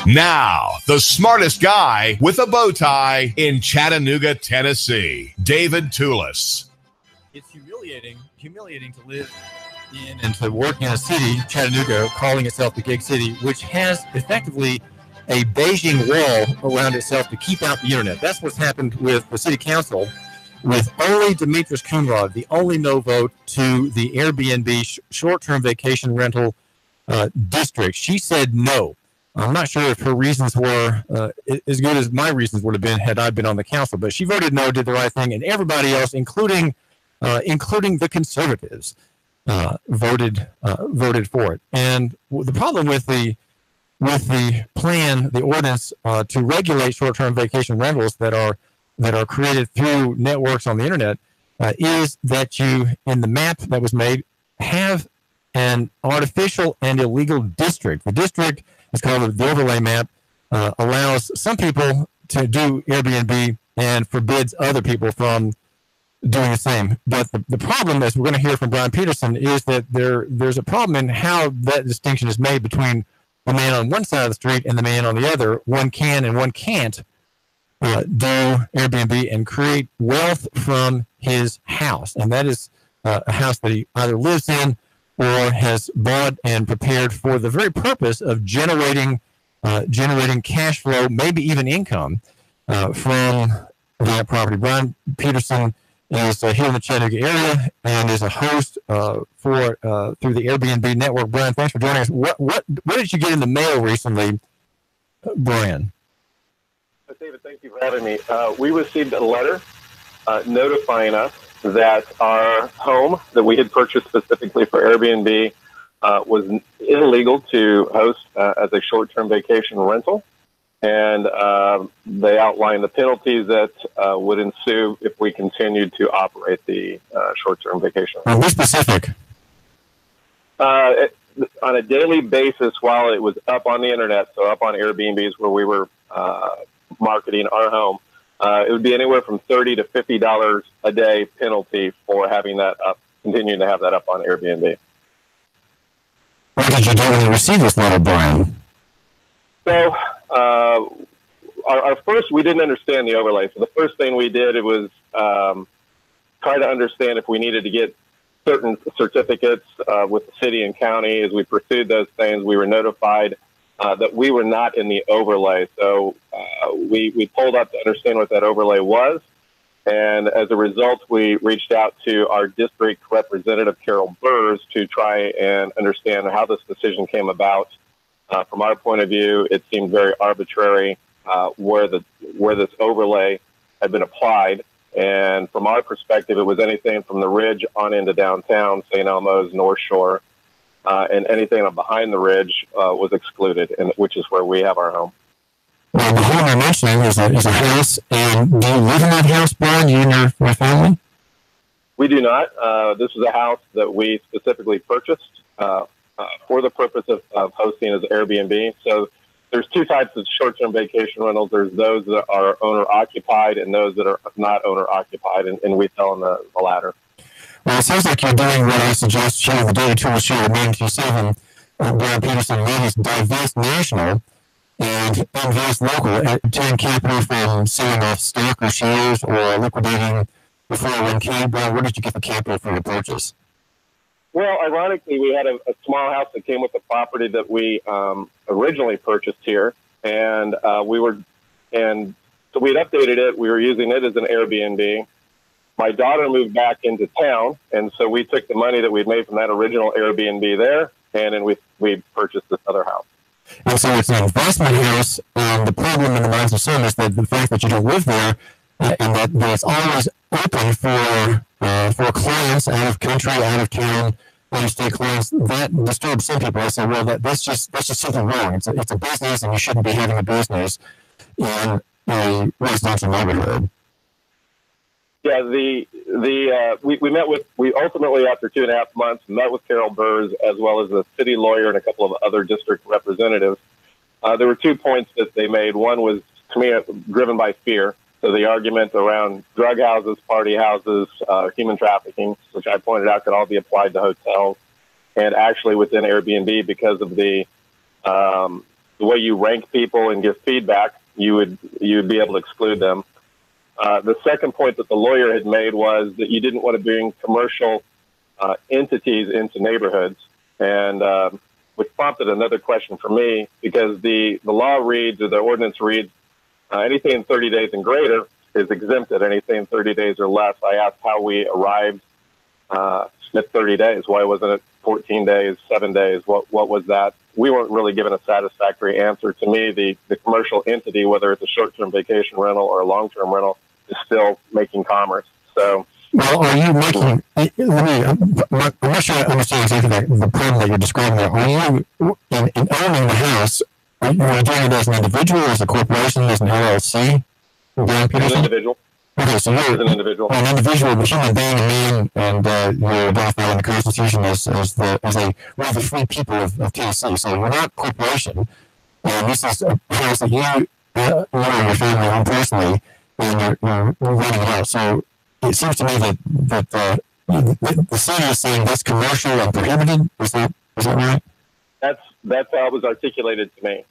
Now, the smartest guy with a bow tie in Chattanooga, Tennessee, David Toulis. It's humiliating to live in and to work in a city, Chattanooga, calling itself the Gig City, which has effectively a Beijing wall around itself to keep out the internet. That's what's happened with the city council, with only Demetrius Coonrod, the only no vote to the Airbnb short-term vacation rental district. She said no. I'm not sure if her reasons were as good as my reasons would have been had I been on the council, but she voted no, did the right thing, and everybody else, including the conservatives, voted for it. And the problem with the plan, the ordinance to regulate short-term vacation rentals that are created through networks on the internet is that you, in the map that was made, have an artificial and illegal district. The district is called the overlay map, allows some people to do Airbnb and forbids other people from doing the same. But the problem, as we're going to hear from Brian Peterson, is that there's a problem in how that distinction is made between the man on one side of the street and the man on the other. One can and one can't do Airbnb and create wealth from his house. And that is a house that he either lives in or has bought and prepared for the very purpose of generating cash flow, maybe even income from that property. Brian Peterson is here in the Chattanooga area and is a host through the Airbnb network. Brian, thanks for joining us. What did you get in the mail recently, Brian? David, thank you for having me. We received a letter notifying us that our home that we had purchased specifically for Airbnb was illegal to host as a short-term vacation rental. And they outlined the penalties that would ensue if we continued to operate the short-term vacation. Be specific. On a daily basis, while it was up on the internet, so up on Airbnbs where we were marketing our home, it would be anywhere from $30 to $50 a day penalty for having that up, continuing to have that up on Airbnb. What did you do when you received this letter, Brian? So, our first, we didn't understand the overlay. So the first thing we did, it was try to understand if we needed to get certain certificates with the city and county. As we pursued those things, we were notified that we were not in the overlay. So we pulled up to understand what that overlay was. And as a result, we reached out to our district representative, Carol Burrs, to try and understand how this decision came about. From our point of view, it seemed very arbitrary where this overlay had been applied. And from our perspective, it was anything from the Ridge on into downtown, St. Elmo's, North Shore, and anything behind the Ridge was excluded, which is where we have our home. Well, the home you're mentioning is a house. And do you live in that house, Brian, you and your family? We do not. This is a house that we specifically purchased for the purpose of hosting as Airbnb. So there's two types of short-term vacation rentals. There's those that are owner-occupied and those that are not owner-occupied, and we fell in the latter. Well, it sounds like you're doing what I suggest here, the Daily Tools Show at 927. Brian Peterson, ladies, divest national and invest local, obtain capital from selling off stock or shares or liquidating the 401k. Brian, where did you get the capital for your purchase? Well, ironically, we had a small house that came with the property that we originally purchased here, and so we had updated it. We were using it as an Airbnb. My daughter moved back into town, and so we took the money that we'd made from that original Airbnb there, and then we purchased this other house. And so it's an investment house, and the problem in the minds of some is that the fact that you don't live there and that it's always open for clients out of country, out of town, out-of-state clients, that disturbs some people. I say, well, that's just something wrong. It's a business, and you shouldn't be having a business in a residential neighborhood. Yeah, we ultimately, after 2.5 months, met with Carol Burrs as well as the city lawyer and a couple of other district representatives. There were 2 points that they made. One was, to me, driven by fear. So the argument around drug houses, party houses, human trafficking, which I pointed out could all be applied to hotels, and actually within Airbnb because of the the way you rank people and give feedback, you would be able to exclude them. The second point that the lawyer had made was that you didn't want to bring commercial entities into neighborhoods, and which prompted another question for me, because the law reads, or the ordinance reads, anything 30 days and greater is exempted. Anything 30 days or less. I asked how we arrived at 30 days. Why wasn't it 14 days, 7 days? What was that? We weren't really given a satisfactory answer. To me, the commercial entity, whether it's a short-term vacation rental or a long-term rental, is still making commerce. So, well, are you making? I'm not sure I understand exactly the problem that you're describing there. Are you in owning the house? Are you doing it as an individual, as a corporation, as an LLC? As an individual. Okay, so you're an individual, the human being, a man, and you're identified in the Constitution as one of the free people of Tennessee. So you're not a corporation, and this is a house that you and your family own personally, and you're renting it out. So it seems to me that the city is saying that's commercial and prohibited. Is that right? That's how it was articulated to me.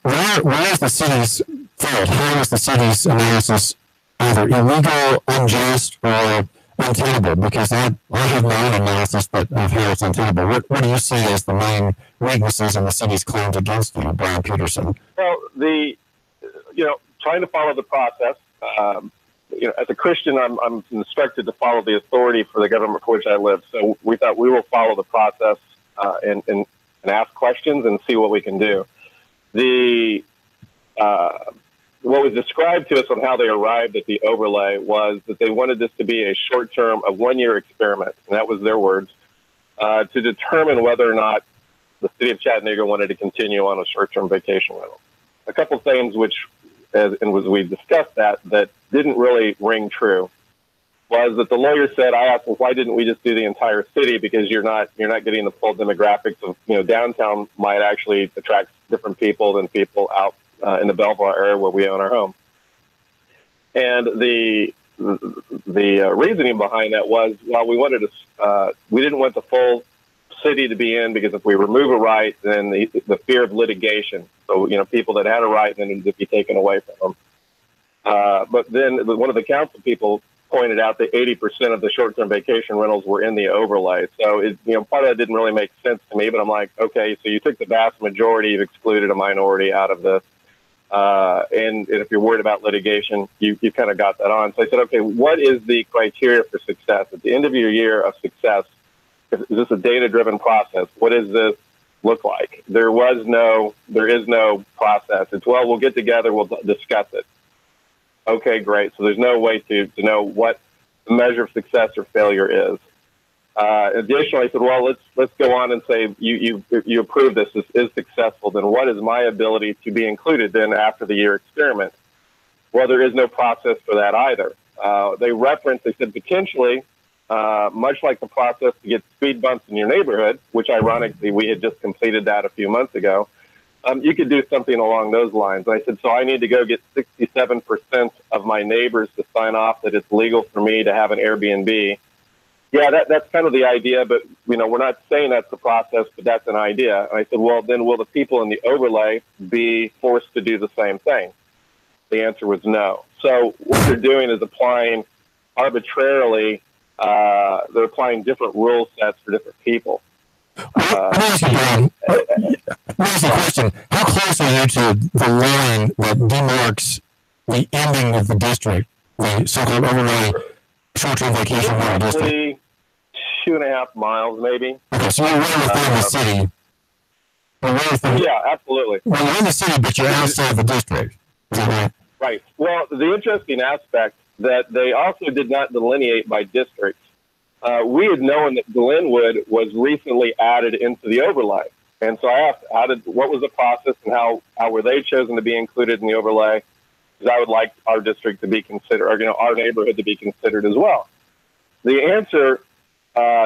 Where is the city's fault? How is the city's analysis either illegal, unjust, or untenable? Because I have my own analysis of how it's untenable. What do you see as the main weaknesses in the city's claims against you, Brian Peterson? Well, trying to follow the process. As a Christian, I'm instructed to follow the authority for the government for which I live. So we thought we will follow the process and ask questions and see what we can do. What was described to us on how they arrived at the overlay was that they wanted this to be a short-term, a one-year experiment, and that was their words, to determine whether or not the city of Chattanooga wanted to continue on a short-term vacation rental. A couple of things as we discussed that didn't really ring true was that the lawyer said, I asked, well, why didn't we just do the entire city? Because you're not getting the full demographics of, downtown might actually attract different people than people out in the Belleville area where we own our home. And the reasoning behind that was, well, we didn't want the full city to be in, because if we remove a right, then the fear of litigation. So, people that had a right then needed to be taken away from them. But then one of the council people pointed out that 80% of the short-term vacation rentals were in the overlay. So, part of that didn't really make sense to me, but I'm like, okay, so you took the vast majority, you've excluded a minority out of this. And if you're worried about litigation, you kind of got that on. So I said, okay, what is the criteria for success? At the end of your year of success, is this a data-driven process? What does this look like? There is no process. It's, well, we'll get together, we'll discuss it. Okay, great. So there's no way to know what the measure of success or failure is. Additionally, I said, well, let's go on and say you approve this is successful. Then what is my ability to be included then after the year experiment? Well, there is no process for that either. They said potentially, much like the process to get speed bumps in your neighborhood, which ironically we had just completed that a few months ago. You could do something along those lines. And I said, so I need to go get 67% of my neighbors to sign off that it's legal for me to have an Airbnb. Yeah, that's kind of the idea, but we're not saying that's the process, but that's an idea. And I said, well, then will the people in the overlay be forced to do the same thing? The answer was no. So what they're doing is applying arbitrarily. They're applying different rule sets for different people. Here's the question. How close are you to the line that demarks the ending of the district, the so-called overlay short-term vacation rental district? 2.5 miles, maybe. Okay, so you're right within the city. Yeah, absolutely. Well, you're in the city, but you're outside the district. Is that right? Right. Well, the interesting aspect that they also did not delineate by districts. We had known that Glenwood was recently added into the overlay. And so I asked, what was the process and how were they chosen to be included in the overlay? Because I would like our district to be considered, or, our neighborhood to be considered as well. The answer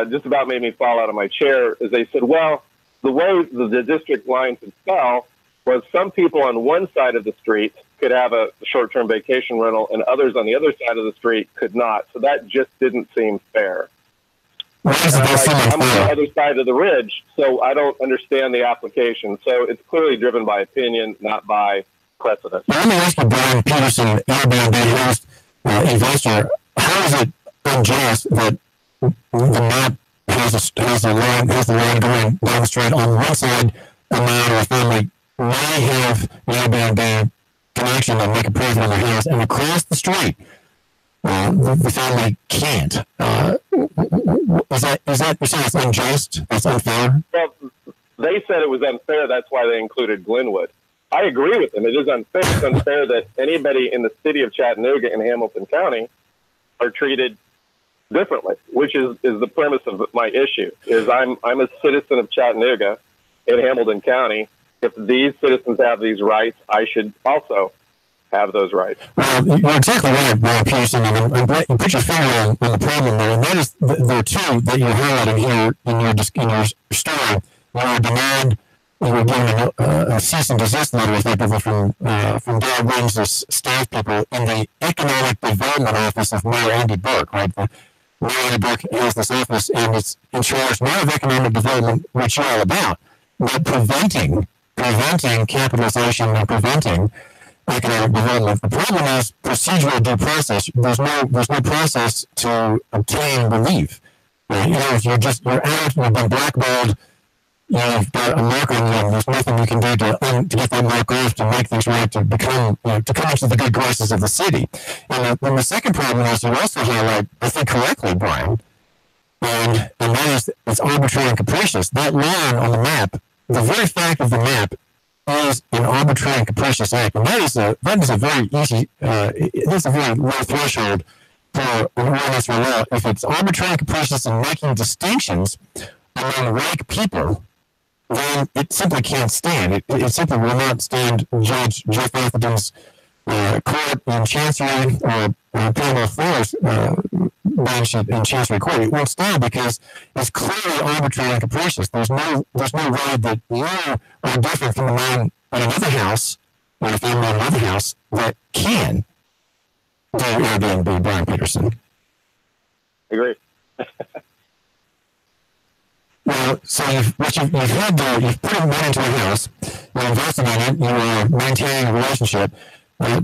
just about made me fall out of my chair is they said, well, the way the district lines fell was some people on one side of the street could have a short-term vacation rental and others on the other side of the street could not. So that just didn't seem fair. Why is I'm, that so I'm on the unfair? other side of the ridge, so I don't understand the application. So it's clearly driven by opinion, not by precedent. Let me ask you, Brian Peterson, Airbnb host, investor, how is it unjust that the map has the line going down the street on one side, a man or a family may have an Airbnb connection and make a profit on their house, and across the street, the family can't. Is that you're saying it's unjust? That's unfair? Well, they said it was unfair. That's why they included Glenwood. I agree with them. It is unfair. It's unfair that anybody in the city of Chattanooga and Hamilton County are treated differently, which is the premise of my issue. Is I'm a citizen of Chattanooga in Hamilton County. If these citizens have these rights, I should also have those rights. Well, you're exactly right, Brian Peterson, and I'm glad you put your finger on the problem there, and that is there are two that you're highlighting here in your story. Your demand, you were given a cease and desist letter, effectively, from Dale Williams' staff people in the Economic Development Office of Mayor Andy Burke, right? Mayor Andy Burke has this office, and it's in charge not of economic development, which you're all about, but preventing capitalization and preventing economic development. The problem is procedural due process. There's no process to obtain relief. You're out, you've been blackballed, you've got a mark on you, and there's nothing you can do to get that mark off, to make things right, to become, to come into the good graces of the city. And the second problem is you also highlight, I think correctly, Brian, and that is it's arbitrary and capricious. That line on the map, the very fact of the map, is an arbitrary and capricious act, and that is a very easy, it's a very low threshold for an ordinance or law. If it's arbitrary and capricious in making distinctions among rank people, then it simply can't stand. It simply will not stand Judge Jeff Atherton's court in Chancery or Pamela Fuller's bench in Chancery Court. It won't stand because it's clearly arbitrary and capricious. There's no way that you are different from the man in another house or a family in another house that can do Airbnb, Brian Peterson. Agree. Well, so you've put money into a house, you're investing in it, you are maintaining a relationship.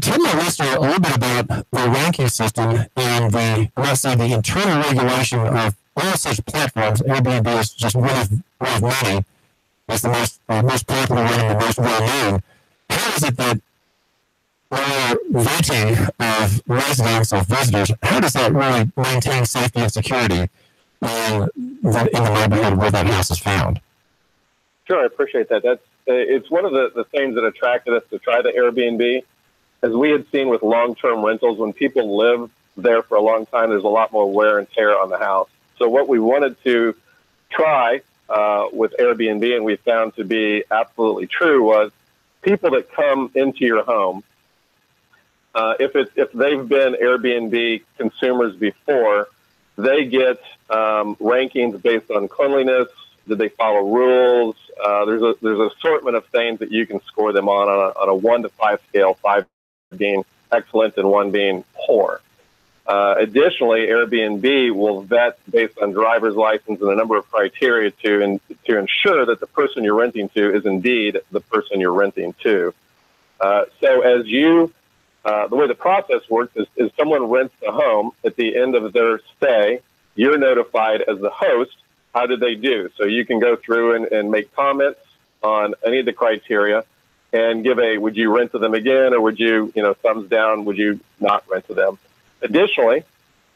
Tell my listener a little bit about the ranking system and the internal regulation of all such platforms. Airbnb is just one of many. It's the most popular one and the most well known. How is it that vetting of residents or visitors, how does that really maintain safety and security in the neighborhood where that house is found? Sure, I appreciate that. It's one of the things that attracted us to try the Airbnb. As we had seen with long-term rentals, when people live there for a long time, there's a lot more wear and tear on the house. So what we wanted to try with Airbnb, and we found to be absolutely true, was people that come into your home, if they've been Airbnb consumers before, they get rankings based on cleanliness. Did they follow rules? There's an assortment of things that you can score them on a 1 to 5 scale, 5 being excellent and 1 being poor. Additionally, Airbnb will vet based on driver's license and a number of criteria to ensure that the person you're renting to is indeed the person you're renting to. So as the way the process works is someone rents the home. At the end of their stay, you're notified as the host, how did they do? So you can go through and make comments on any of the criteria and give would you rent to them again, or would you, thumbs down, would you not rent to them? Additionally,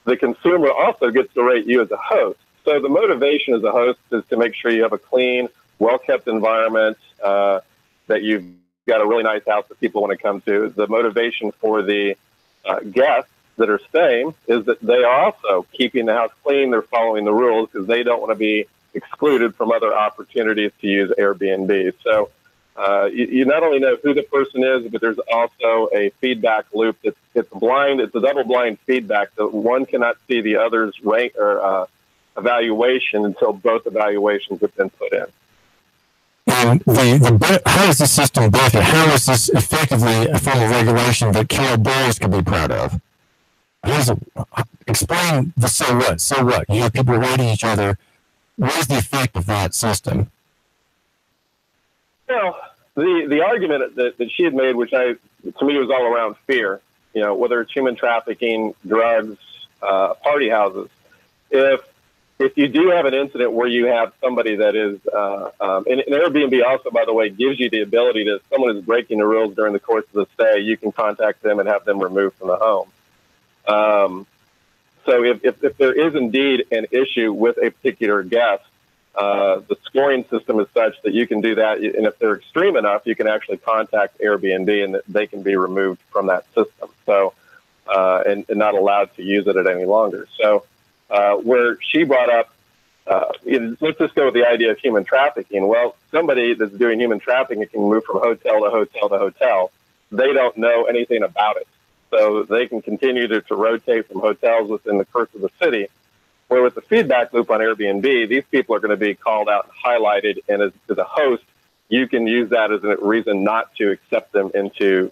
the consumer also gets to rate you as a host. So the motivation as a host is to make sure you have a clean, well-kept environment, that you've got a really nice house that people want to come to. The motivation for the guests that are staying is that they are also keeping the house clean. They're following the rules because they don't want to be excluded from other opportunities to use Airbnb. So you not only know who the person is, but there's also a feedback loop. It's blind. It's a double-blind feedback. So one cannot see the other's rank or evaluation until both evaluations have been put in. And how is the system benefit? How is this effectively a form of regulation that Carol Bowles can be proud of? explain the so what. So what? You have people rating each other. What is the effect of that system? Well, the argument that she had made, which to me was all around fear, whether it's human trafficking, drugs, party houses. If you do have an incident where you have somebody that is, and Airbnb also, by the way, gives you the ability to, if someone is breaking the rules during the course of the stay, you can contact them and have them removed from the home. So if there is indeed an issue with a particular guest, the scoring system is such that you can do that. And if they're extreme enough, you can actually contact Airbnb and they can be removed from that system. So, and not allowed to use it any longer. So, where she brought up, let's just go with the idea of human trafficking. Well, somebody that's doing human trafficking can move from hotel to hotel to hotel. They don't know anything about it. So they can continue to rotate from hotels within the course of the city. Where with the feedback loop on Airbnb, these people are going to be called out and highlighted. And as a host, you can use that as a reason not to accept them into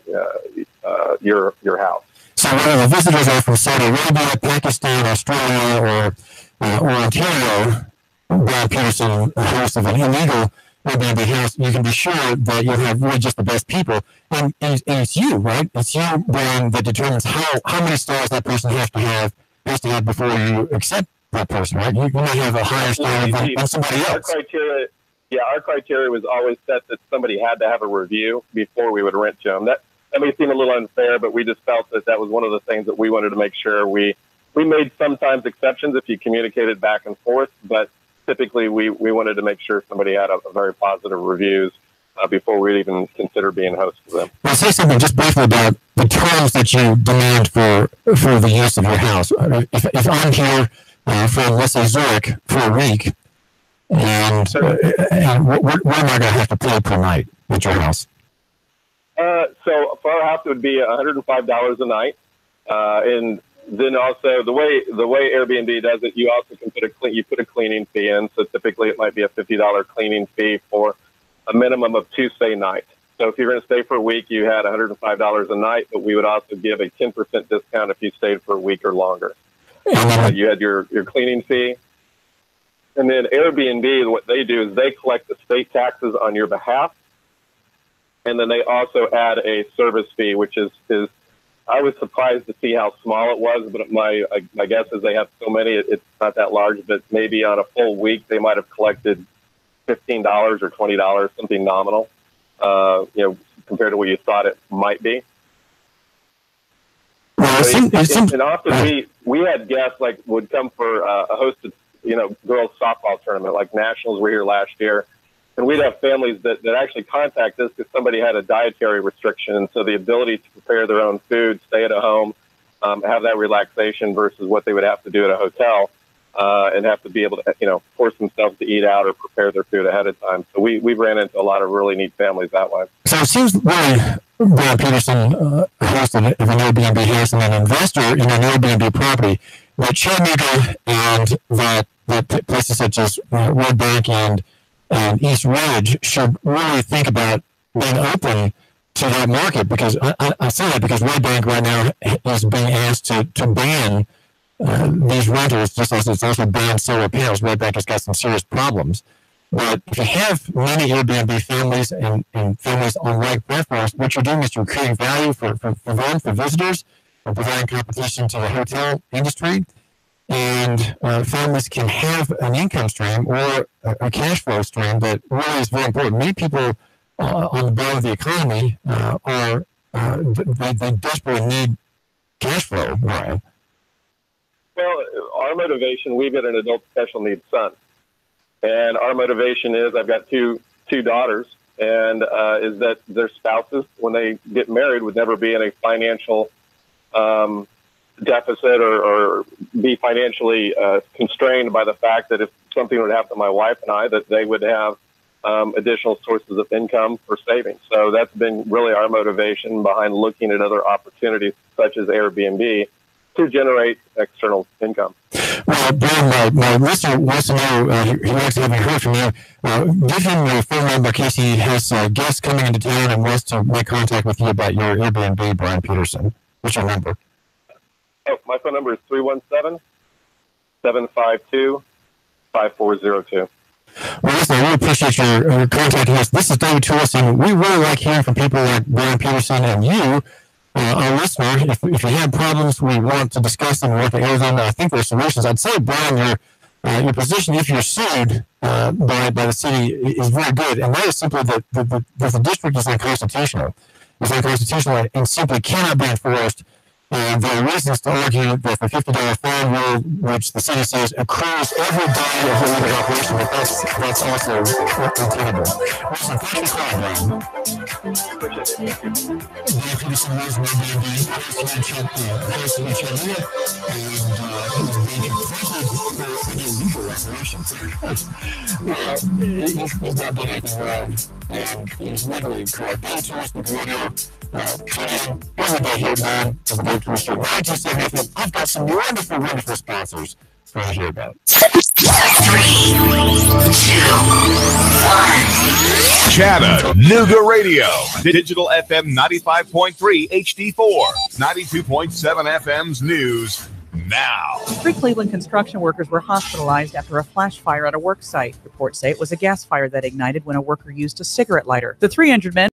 your house. So whether the visitors are from Saudi Arabia, Pakistan, Australia, or Ontario, Brad Peterson, host of an illegal Airbnb house, you can be sure that you'll have really just the best people. And it's you, right? It's you, Brian, that determines how many stars that person has to have before you accept that person, right? You may have a higher star than somebody else. Our criteria was always set that somebody had to have a review before we would rent to them. That may seem a little unfair, but we just felt that was one of the things that we wanted to make sure we made sometimes exceptions if you communicated back and forth, but typically we wanted to make sure somebody had a very positive reviews before we'd even consider being host to them. I'll say something just briefly about the terms that you demand for the use of your house. If I'm here from, let's say, Zurich for a week, and what am I going to have to pay per night at your house? So for our house, it would be $105 a night, and then also the way Airbnb does it, you also can put a cleaning fee in. So typically, it might be a $50 cleaning fee for a minimum of 2 stay nights. So if you're going to stay for a week, you had $105 a night, but we would also give a 10% discount if you stayed for a week or longer. You had your cleaning fee. And then Airbnb, what they do is they collect the state taxes on your behalf. And then they also add a service fee, which is I was surprised to see how small it was, but my guess is they have so many, it's not that large, but maybe on a full week, they might have collected $15 or $20, something nominal, compared to what you thought it might be. And often we had guests would come for a hosted, girls softball tournament, like Nationals were here last year. And we'd have families that actually contact us because somebody had a dietary restriction. And so the ability to prepare their own food, stay at a home, have that relaxation versus what they would have to do at a hotel and have to be able to, force themselves to eat out or prepare their food ahead of time. So we ran into a lot of really neat families that way. So it seems really Brad Peterson, host of an Airbnb house and an investor in an Airbnb property, that Chattanooga and that places such as Red Bank and East Ridge should really think about being open to that market, because I say that because Red Bank right now is being asked to ban these renters, just as it's also banned solar panels. Red Bank has got some serious problems. But if you have many Airbnb families and families on like platforms, what you're doing is you're creating value for them, for visitors, and providing competition to the hotel industry. And families can have an income stream or a cash flow stream that really is very important. Many people on the bottom of the economy they desperately need cash flow, Brian. Well, our motivation, we've got an adult special needs son. And our motivation is, I've got two daughters, and is that their spouses, when they get married, would never be in a financial deficit or be financially constrained by the fact that if something would happen to my wife and I, that they would have additional sources of income for savings. So that's been really our motivation behind looking at other opportunities such as Airbnb to generate external income. Well, Brian, my listener wants to know, he likes having heard from you. Give him your phone number in case he has guests coming into town and wants to make contact with you about your Airbnb, Brian Peterson. What's your number? Oh, my phone number is 317-752-5402. Well, listen, I really appreciate your contacting us. This is David Toulis, and we really like hearing from people like Brian Peterson and you, our listener. If you have problems, we want to discuss them. We want to air them. I think there are solutions. I'd say, Brian, your position, if you're sued by the city, is very good, and that is simply that the district is unconstitutional. It's unconstitutional and simply cannot be enforced. There are reasons to argue that the $50 fine rule, which the city says accrues every day of illegal operation, but that's also untenable. Listen, thank you for calling, Brian. Peterson lives in Airbnb, Peterson in Chattanooga, and being confronted for an illegal operation. He's not done anything wrong, and he's literally correct. Thanks to us, the radio. Everybody here, man, to the Big Tourist Show. 1970. I've got some wonderful, wonderful sponsors for you to hear about. 3, 2, 1. Chattanooga Radio. Digital FM 95.3 HD4. 92.7 FM's news. Now. 3 Cleveland construction workers were hospitalized after a flash fire at a work site. Reports say it was a gas fire that ignited when a worker used a cigarette lighter. The 3 injured men